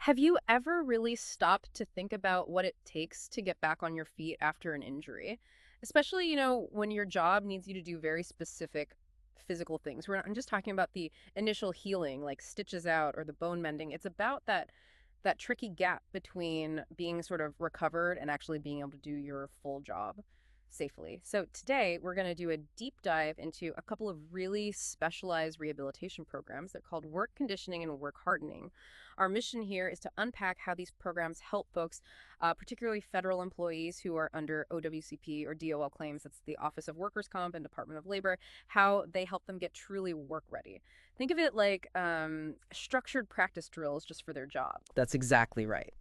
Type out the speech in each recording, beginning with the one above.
Have you ever really stopped to think about what it takes to get back on your feet after an injury? Especially, when your job needs you to do very specific physical things. I'm just talking about the initial healing, like stitches out or the bone mending. It's about that tricky gap between being sort of recovered and actually being able to do your full job safely. So today we're going to do a deep dive into a couple of really specialized rehabilitation programs. They're called work conditioning and work hardening. Our mission here is to unpack how these programs help folks, particularly federal employees who are under OWCP or DOL claims, that's the Office of Workers' Comp and Department of Labor, how they help them get truly work ready. Think of it like structured practice drills just for their job. That's exactly right.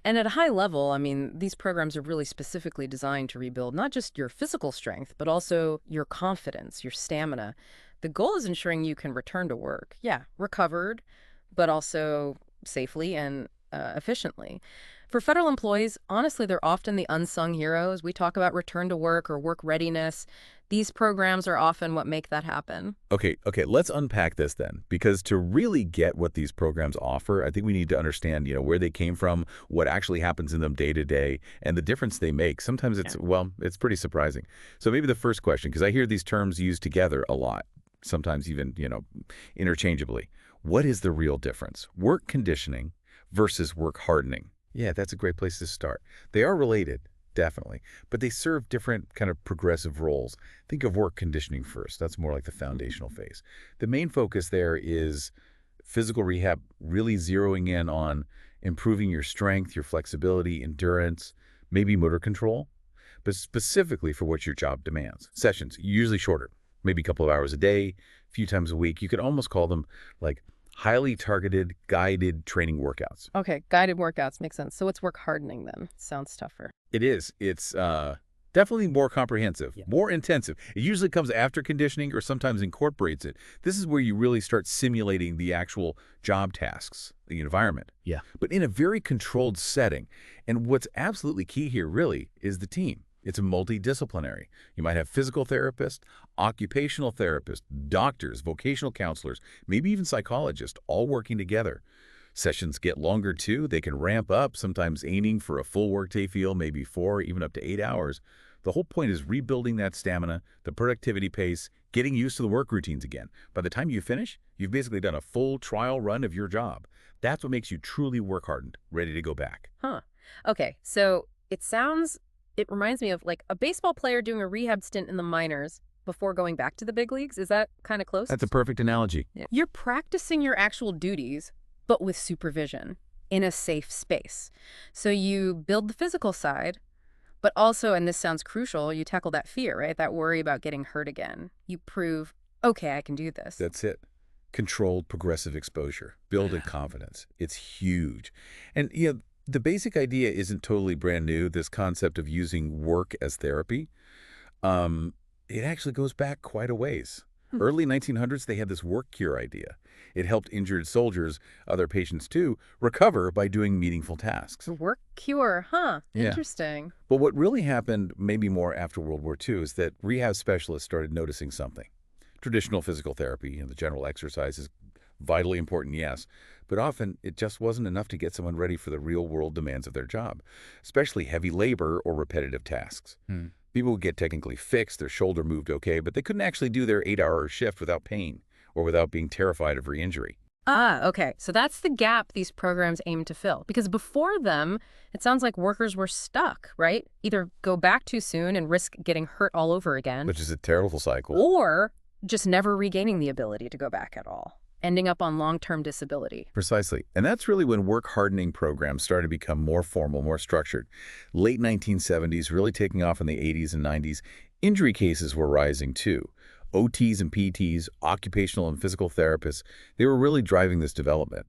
And at a high level, these programs are really specifically designed to rebuild not just your physical strength, but also your confidence, your stamina. The goal is ensuring you can return to work. Yeah, recovered, but also safely and efficiently. For federal employees, honestly, they're often the unsung heroes. We talk about return to work or work readiness. These programs are often what make that happen. Okay, let's unpack this then, because to really get what these programs offer, I think we need to understand, where they came from, what actually happens in them day to day, and the difference they make. Sometimes it's pretty surprising. So maybe the first question, because I hear these terms used together a lot, sometimes even, interchangeably. What is the real difference? Work conditioning versus work hardening. Yeah, that's a great place to start. They are related, definitely, but they serve different kind of progressive roles. Think of work conditioning first. That's more like the foundational phase. The main focus there is physical rehab, really zeroing in on improving your strength, your flexibility, endurance, maybe motor control, but specifically for what your job demands. Sessions, usually shorter, maybe a couple of hours a day, a few times a week. You could almost call them like highly targeted, guided training workouts. Okay, guided workouts makes sense. So it's work hardening then. Sounds tougher. It is. It's definitely more comprehensive, more intensive. It usually comes after conditioning or sometimes incorporates it. This is where you really start simulating the actual job tasks, the environment. Yeah. But in a very controlled setting. And what's absolutely key here really is the team. It's multidisciplinary. You might have physical therapists, occupational therapists, doctors, vocational counselors, maybe even psychologists, all working together. Sessions get longer too. They can ramp up, sometimes aiming for a full workday feel, maybe 4, even up to 8 hours. The whole point is rebuilding that stamina, the productivity pace, getting used to the work routines again. By the time you finish, you've basically done a full trial run of your job. That's what makes you truly work hardened, ready to go back. Huh. Okay, so it reminds me of like a baseball player doing a rehab stint in the minors before going back to the big leagues. Is that kind of close? That's a perfect analogy. Yeah. You're practicing your actual duties, but with supervision in a safe space. So you build the physical side, but also, and this sounds crucial, you tackle that fear, right? That worry about getting hurt again. You prove, okay, I can do this. That's it. Controlled progressive exposure, building confidence. It's huge. And, the basic idea isn't totally brand new, this concept of using work as therapy. It actually goes back quite a ways. Early 1900s, they had this work cure idea. It helped injured soldiers, other patients too, recover by doing meaningful tasks. Work cure, huh? Yeah. Interesting. But what really happened, maybe more after World War II, is that rehab specialists started noticing something. Traditional physical therapy, the general exercise is vitally important, yes, but often it just wasn't enough to get someone ready for the real-world demands of their job, especially heavy labor or repetitive tasks. People would get technically fixed, their shoulder moved okay, but they couldn't actually do their 8-hour shift without pain or without being terrified of re-injury. Ah, okay. So that's the gap these programs aim to fill. Because before them, it sounds like workers were stuck, right? Either go back too soon and risk getting hurt all over again. Which is a terrible cycle. Or just never regaining the ability to go back at all, ending up on long-term disability. Precisely. And that's really when work hardening programs started to become more formal, more structured. Late 1970s, really taking off in the 80s and 90s, injury cases were rising too. OTs and PTs, occupational and physical therapists, they were really driving this development.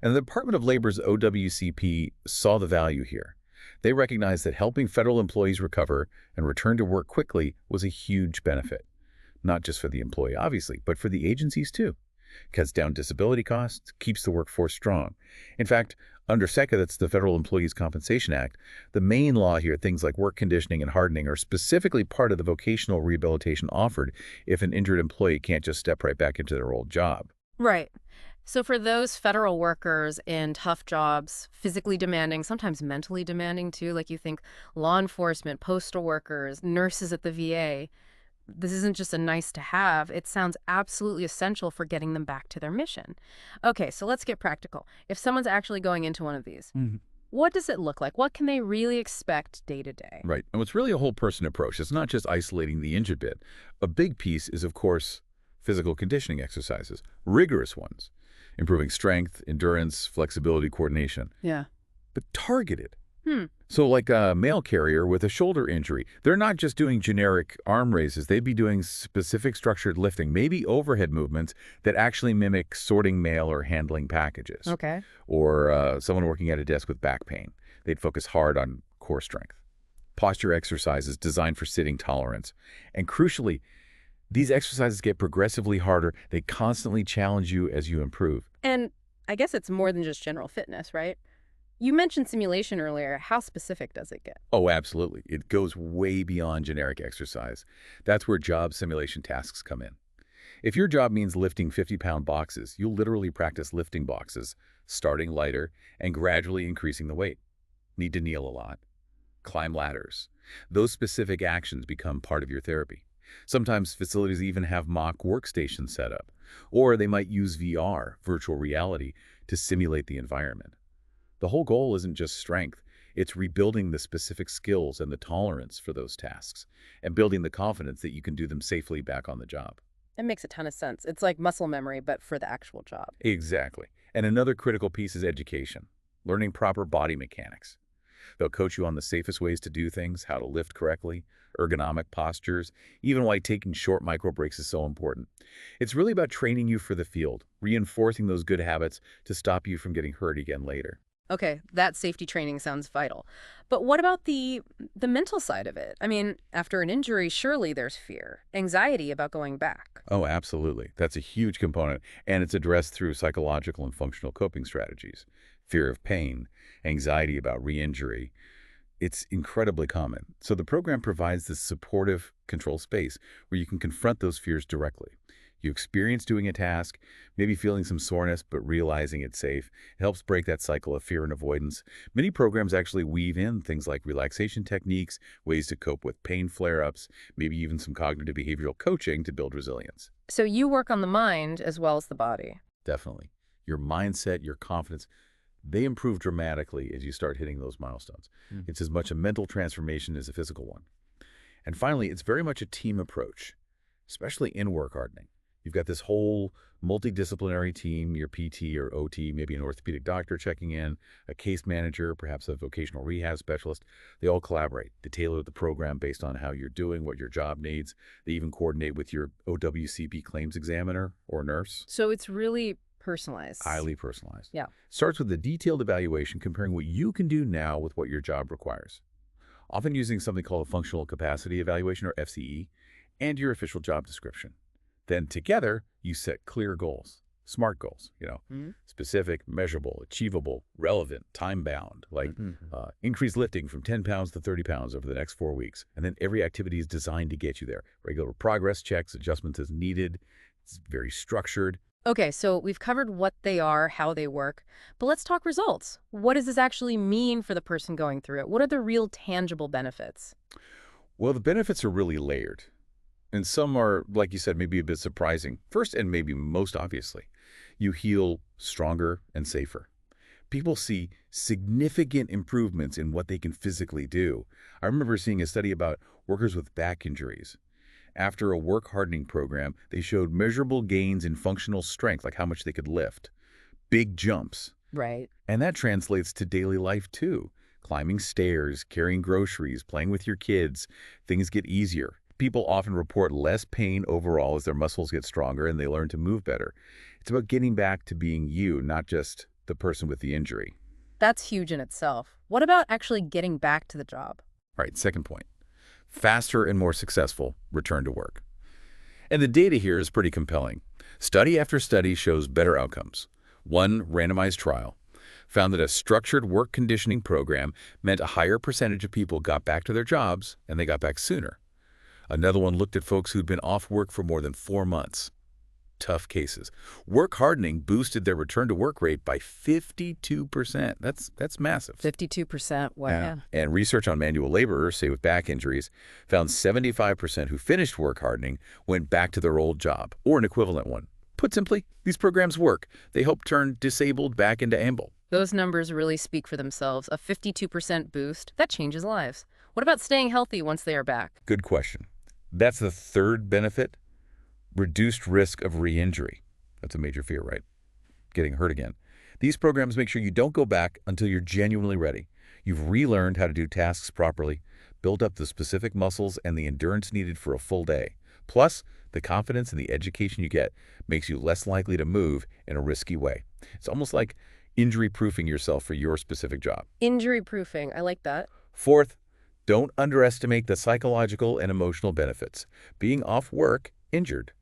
And the Department of Labor's OWCP saw the value here. They recognized that helping federal employees recover and return to work quickly was a huge benefit. Not just for the employee, obviously, but for the agencies too. Cuts down disability costs, keeps the workforce strong. In fact, under SECA, that's the Federal Employees Compensation Act, the main law here, things like work conditioning and hardening, are specifically part of the vocational rehabilitation offered if an injured employee can't just step right back into their old job. Right. So for those federal workers in tough jobs, physically demanding, sometimes mentally demanding too, like you think law enforcement, postal workers, nurses at the VA, this isn't just a nice to have. It sounds absolutely essential for getting them back to their mission. Okay, so let's get practical. If someone's actually going into one of these, what does it look like? What can they really expect day to day? Right. And it's really a whole person approach. It's not just isolating the injured bit. A big piece is, of course, physical conditioning exercises, rigorous ones, improving strength, endurance, flexibility, coordination, Yeah. but targeted. Hmm. So like a mail carrier with a shoulder injury, they're not just doing generic arm raises. They'd be doing specific structured lifting, maybe overhead movements that actually mimic sorting mail or handling packages. Okay. Or someone working at a desk with back pain. They'd focus hard on core strength. Posture exercises designed for sitting tolerance. And crucially, these exercises get progressively harder. They constantly challenge you as you improve. And I guess it's more than just general fitness, right? You mentioned simulation earlier. How specific does it get? Oh, absolutely. It goes way beyond generic exercise. That's where job simulation tasks come in. If your job means lifting 50-pound boxes, you'll literally practice lifting boxes, starting lighter and gradually increasing the weight. Need to kneel a lot. Climb ladders. Those specific actions become part of your therapy. Sometimes facilities even have mock workstations set up, or they might use VR, virtual reality, to simulate the environment. The whole goal isn't just strength. It's rebuilding the specific skills and the tolerance for those tasks and building the confidence that you can do them safely back on the job. It makes a ton of sense. It's like muscle memory, but for the actual job. Exactly. And another critical piece is education, learning proper body mechanics. They'll coach you on the safest ways to do things, how to lift correctly, ergonomic postures, even why taking short micro breaks is so important. It's really about training you for the field, reinforcing those good habits to stop you from getting hurt again later. Okay, that safety training sounds vital. But what about the mental side of it? I mean, after an injury, surely there's fear, anxiety about going back. Oh, absolutely. That's a huge component, and it's addressed through psychological and functional coping strategies. Fear of pain, anxiety about re-injury. It's incredibly common. So the program provides this supportive, controlled space where you can confront those fears directly. You experience doing a task, maybe feeling some soreness, but realizing it's safe. It helps break that cycle of fear and avoidance. Many programs actually weave in things like relaxation techniques, ways to cope with pain flare-ups, maybe even some cognitive behavioral coaching to build resilience. So you work on the mind as well as the body. Definitely. Your mindset, your confidence, they improve dramatically as you start hitting those milestones. It's as much a mental transformation as a physical one. And finally, it's very much a team approach, especially in work hardening. You've got this whole multidisciplinary team, your PT or OT, maybe an orthopedic doctor checking in, a case manager, perhaps a vocational rehab specialist. They all collaborate. They tailor the program based on how you're doing, what your job needs. They even coordinate with your OWCP claims examiner or nurse. So it's really personalized. Highly personalized. Yeah. Starts with a detailed evaluation comparing what you can do now with what your job requires. Often using something called a functional capacity evaluation or FCE and your official job description. Then together, you set clear goals, SMART goals, specific, measurable, achievable, relevant, time-bound, like increase lifting from 10 pounds to 30 pounds over the next 4 weeks. And then every activity is designed to get you there. Regular progress checks, adjustments as needed. It's very structured. Okay, so we've covered what they are, how they work, but let's talk results. What does this actually mean for the person going through it? What are the real tangible benefits? Well, the benefits are really layered. And some are, like you said, maybe a bit surprising. First, and maybe most obviously, you heal stronger and safer. People see significant improvements in what they can physically do. I remember seeing a study about workers with back injuries. After a work hardening program, they showed measurable gains in functional strength, like how much they could lift. Big jumps. Right. And that translates to daily life too. Climbing stairs, carrying groceries, playing with your kids. Things get easier. People often report less pain overall as their muscles get stronger and they learn to move better. It's about getting back to being you, not just the person with the injury. That's huge in itself. What about actually getting back to the job? All right, second point. Faster and more successful return to work. And the data here is pretty compelling. Study after study shows better outcomes. One randomized trial found that a structured work conditioning program meant a higher percentage of people got back to their jobs and they got back sooner. Another one looked at folks who'd been off work for more than 4 months. tough cases. Work hardening boosted their return-to-work rate by 52%. That's massive. 52%. Wow. Yeah. And research on manual laborers, say with back injuries, found 75% who finished work hardening went back to their old job or an equivalent one. Put simply, these programs work. They help turn disabled back into able. Those numbers really speak for themselves. A 52% boost, that changes lives. What about staying healthy once they are back? Good question. That's the third benefit, reduced risk of re-injury. That's a major fear, right? Getting hurt again. These programs make sure you don't go back until you're genuinely ready. You've relearned how to do tasks properly, built up the specific muscles and the endurance needed for a full day. Plus, the confidence and the education you get makes you less likely to move in a risky way. It's almost like injury-proofing yourself for your specific job. Injury-proofing, I like that. Fourth, don't underestimate the psychological and emotional benefits. Being off work, injured,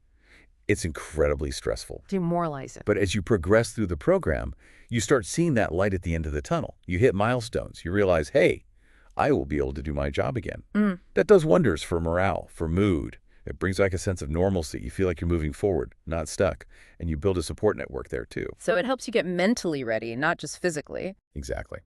it's incredibly stressful. Demoralizing. But as you progress through the program, you start seeing that light at the end of the tunnel. You hit milestones. You realize, hey, I will be able to do my job again. That does wonders for morale, for mood. It brings back a sense of normalcy. You feel like you're moving forward, not stuck. And you build a support network there, too. So it helps you get mentally ready, not just physically. Exactly.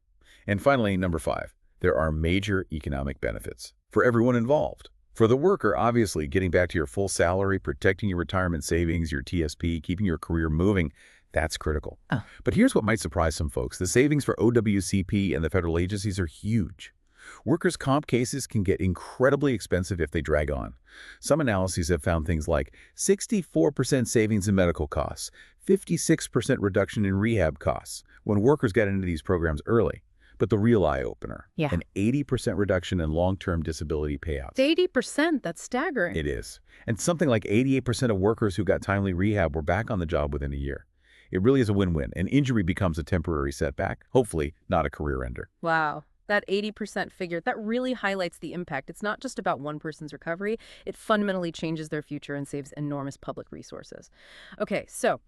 And finally, number 5, there are major economic benefits for everyone involved. For the worker, obviously, getting back to your full salary, protecting your retirement savings, your TSP, keeping your career moving, that's critical. But here's what might surprise some folks. The savings for OWCP and the federal agencies are huge. Workers' comp cases can get incredibly expensive if they drag on. Some analyses have found things like 64% savings in medical costs, 56% reduction in rehab costs when workers get into these programs early. But the real eye-opener, an 80% reduction in long-term disability payouts. 80%? That's staggering. It is. And something like 88% of workers who got timely rehab were back on the job within a year. It really is a win-win. An injury becomes a temporary setback, hopefully not a career ender. Wow. That 80% figure, that really highlights the impact. It's not just about one person's recovery. It fundamentally changes their future and saves enormous public resources. Okay, so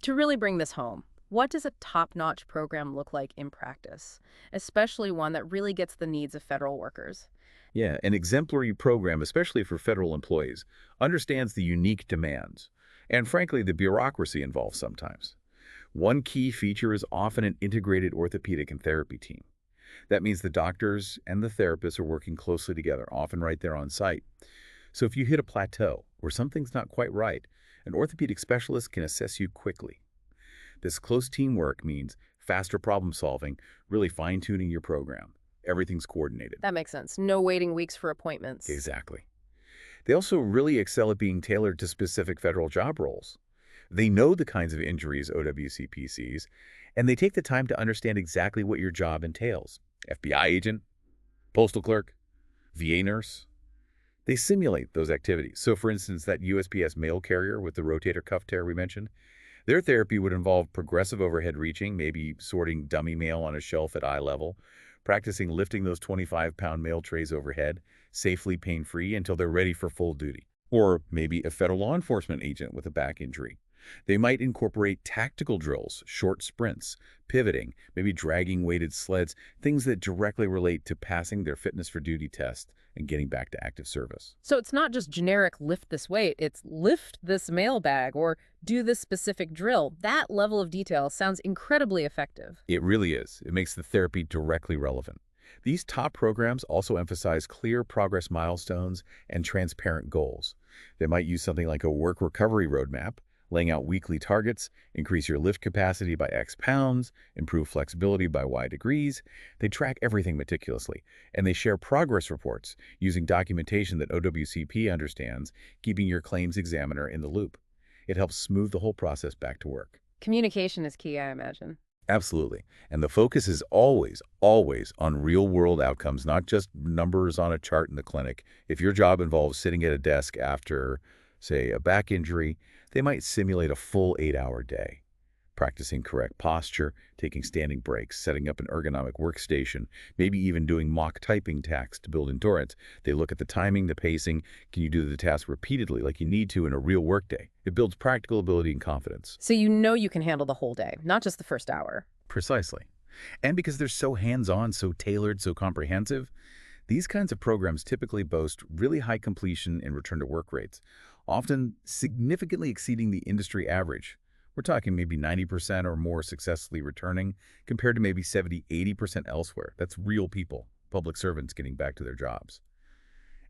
to really bring this home, what does a top-notch program look like in practice, especially one that really gets the needs of federal workers? Yeah, an exemplary program, especially for federal employees, understands the unique demands and, frankly, the bureaucracy involved sometimes. One key feature is often an integrated orthopedic and therapy team. That means the doctors and the therapists are working closely together, often right there on site. So if you hit a plateau or something's not quite right, an orthopedic specialist can assess you quickly. This close teamwork means faster problem solving, really fine-tuning your program. Everything's coordinated. That makes sense. No waiting weeks for appointments. Exactly. They also really excel at being tailored to specific federal job roles. They know the kinds of injuries OWCP sees, and they take the time to understand exactly what your job entails. FBI agent, postal clerk, VA nurse. They simulate those activities. So for instance, that USPS mail carrier with the rotator cuff tear we mentioned, their therapy would involve progressive overhead reaching, maybe sorting dummy mail on a shelf at eye level, practicing lifting those 25-pound mail trays overhead, safely pain-free until they're ready for full duty. Or maybe a federal law enforcement agent with a back injury. They might incorporate tactical drills, short sprints, pivoting, maybe dragging weighted sleds, things that directly relate to passing their fitness for duty test and getting back to active service. So it's not just generic lift this weight, it's lift this mail bag or do this specific drill. That level of detail sounds incredibly effective. It really is. It makes the therapy directly relevant. These top programs also emphasize clear progress milestones and transparent goals. They might use something like a work recovery roadmap, laying out weekly targets, increase your lift capacity by X pounds, improve flexibility by Y degrees. They track everything meticulously, and they share progress reports using documentation that OWCP understands, keeping your claims examiner in the loop. It helps smooth the whole process back to work. Communication is key, I imagine. Absolutely. And the focus is always, always on real-world outcomes, not just numbers on a chart in the clinic. If your job involves sitting at a desk after, say, a back injury, they might simulate a full 8-hour day, practicing correct posture, taking standing breaks, setting up an ergonomic workstation, maybe even doing mock typing tasks to build endurance. They look at the timing, the pacing. Can you do the task repeatedly like you need to in a real workday? It builds practical ability and confidence. So you know you can handle the whole day, not just the first hour. Precisely. And because they're so hands-on, so tailored, so comprehensive, these kinds of programs typically boast really high completion and return-to-work rates, often significantly exceeding the industry average. We're talking maybe 90% or more successfully returning, compared to maybe 70–80% elsewhere. That's real people, public servants getting back to their jobs.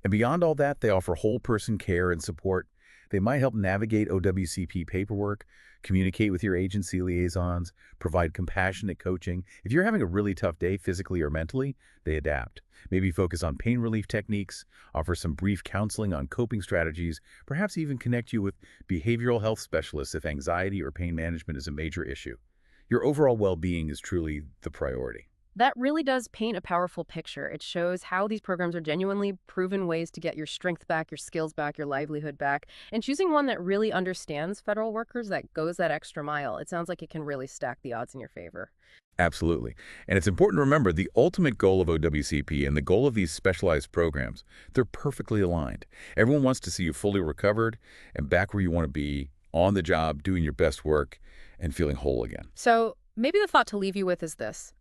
And beyond all that, they offer whole-person care and support. They might help navigate OWCP paperwork, communicate with your agency liaisons, provide compassionate coaching. If you're having a really tough day physically or mentally, they adapt. Maybe focus on pain relief techniques, offer some brief counseling on coping strategies, perhaps even connect you with behavioral health specialists if anxiety or pain management is a major issue. Your overall well-being is truly the priority. That really does paint a powerful picture. It shows how these programs are genuinely proven ways to get your strength back, your skills back, your livelihood back. And choosing one that really understands federal workers, that goes that extra mile, it sounds like it can really stack the odds in your favor. Absolutely. And it's important to remember the ultimate goal of OWCP and the goal of these specialized programs, they're perfectly aligned. Everyone wants to see you fully recovered and back where you want to be, on the job, doing your best work, and feeling whole again. So maybe the thought to leave you with is this.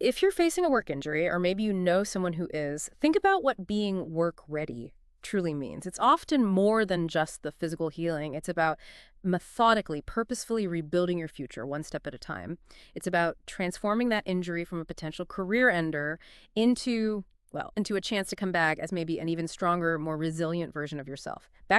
If you're facing a work injury, or maybe you know someone who is, think about what being work-ready truly means. It's often more than just the physical healing. It's about methodically, purposefully rebuilding your future one step at a time. It's about transforming that injury from a potential career ender into a chance to come back as maybe an even stronger, more resilient version of yourself. Back